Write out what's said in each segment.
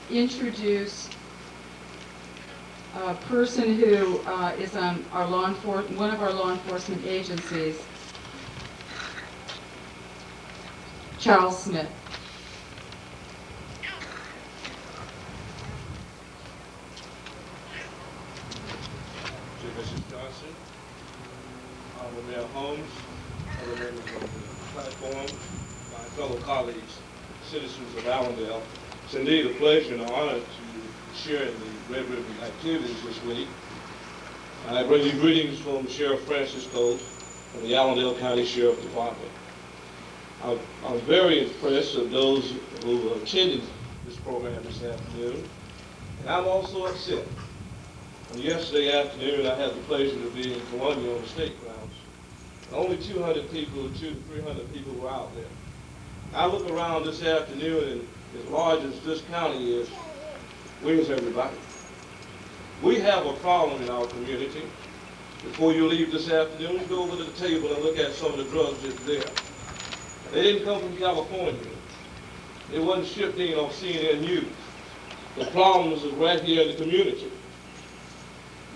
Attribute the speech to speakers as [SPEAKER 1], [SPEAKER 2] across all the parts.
[SPEAKER 1] introduce a person who is on our one of our law enforcement agencies, Charles Smith.
[SPEAKER 2] Mrs. Johnson, Honorable Mayor Holmes, other members of the platform, my fellow colleagues, citizens of Allendale. It's indeed a pleasure and an honor to share in the Red Ribbon activities this week. I bring you greetings from Sheriff Francisco from the Allendale County Sheriff Department. I'm very impressed with those who attended this program this afternoon, and I'm also upset. And yesterday afternoon, I had the pleasure to be in Columbia on the state grounds. Only 200 people, 200 to 300 people were out there. I look around this afternoon, and as large as this county is, where's everybody? We have a problem in our community. Before you leave this afternoon, go over to the table and look at some of the drugs that's there. They didn't come from California. It wasn't shipped in on CNN News. The problems are right here in the community.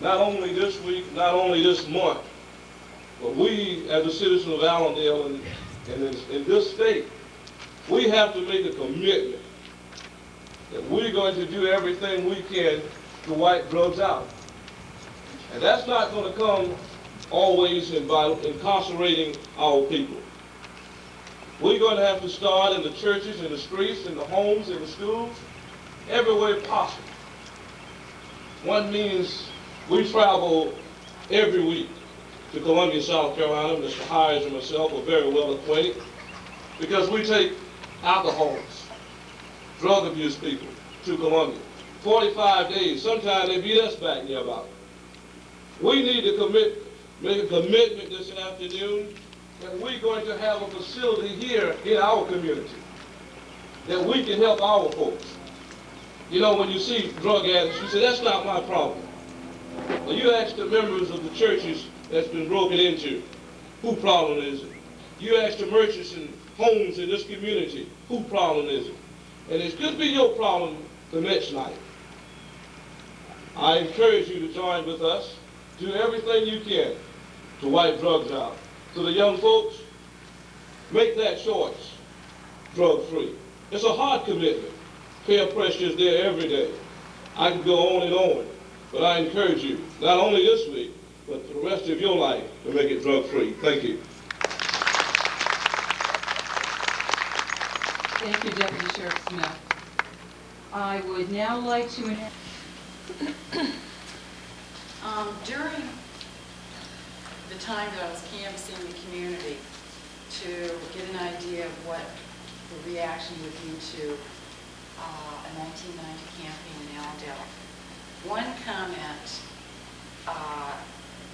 [SPEAKER 2] Not only this week, not only this month, but we as a citizen of Allendale and in this state, we have to make a commitment that we're going to do everything we can to wipe drugs out. And that's not going to come always by incarcerating our people. We're going to have to start in the churches, in the streets, in the homes, in the schools, everywhere possible. One means we travel every week to Columbia, South Carolina. Mr. Hires and myself are very well acquainted because we take alcoholics, drug abuse people to Columbia. 45 days, sometimes they beat us back near about it. We need to make a commitment this afternoon that we're going to have a facility here in our community that we can help our folks. You know, when you see drug addicts, you say, that's not my problem. Well, you ask the members of the churches that's been broken into, whose problem is it? You ask the merchants and homes in this community, whose problem is it? And it could be your problem the next night. I encourage you to join with us. Do everything you can to wipe drugs out. To the young folks, make that choice, drug-free. It's a hard commitment. Peer pressure is there every day. I can go on and on, but I encourage you, not only this week, but for the rest of your life, to make it drug-free. Thank you.
[SPEAKER 1] Thank you, Deputy Sheriff Smith. I would now like to
[SPEAKER 3] during the time that I was canvassing the community to get an idea of what the reaction would be to a 1990 campaign in Allendale, one comment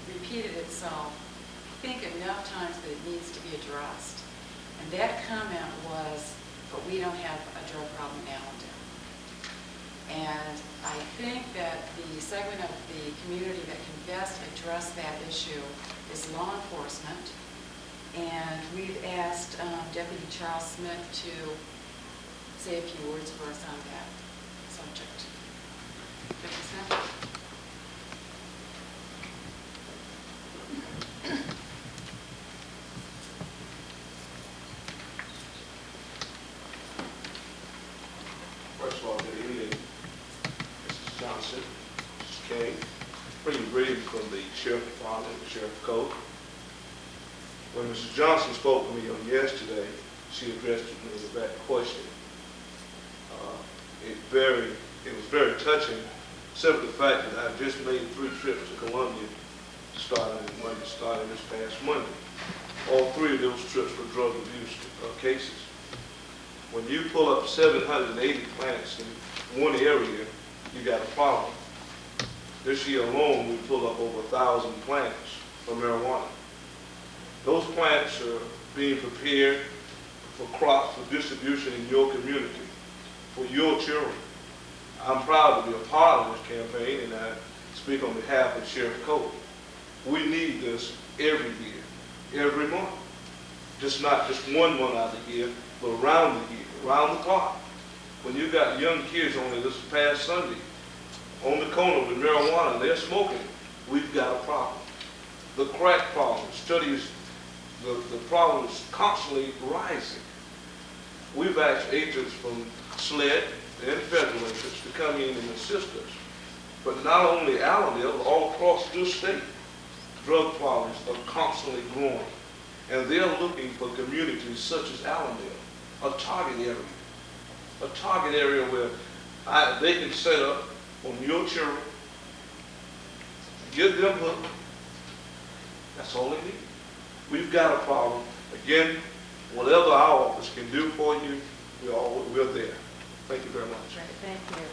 [SPEAKER 3] repeated itself, I think enough times that it needs to be addressed. And that comment was, but we don't have a drug problem in Allendale. And I think that the segment of the community that can best address that issue is law enforcement. And we've asked Deputy Charles Smith to say a few words for us on that subject. Deputy Smith?
[SPEAKER 2] First of all, good evening, Mrs. Johnson, Mrs. King. Bringing greetings from the Sheriff Department, the Sheriff Code. When Mrs. Johnson spoke to me on yesterday, she addressed me with that question. It was very touching, simply the fact that I just made 3 trips to Columbia starting this past Monday. All 3 of those trips were drug abuse cases. When you pull up 780 plants in one area, you got a problem. This year alone, we pulled up over 1,000 plants for marijuana. Those plants are being prepared for crops for distribution in your community, for your children. I'm proud to be a part of this campaign, and I speak on behalf of Sheriff Cole. We need this every year, every month. Not just 1 month out of the year, but around the year, around the clock. When you got young kids only this past Sunday on the corner with marijuana and they're smoking, we've got a problem. The crack problem, studies, the problem is constantly rising. We've asked agents from SLED and federal agents to come in and assist us. But not only Allendale, but all across this state, drug problems are constantly growing. And they're looking for communities such as Allendale, a target area. A target area where they can set up on your children, get them hooked. That's all they need. We've got a problem. Again, whatever our office can do for you, we're there. Thank you very much.
[SPEAKER 1] Great, thank you.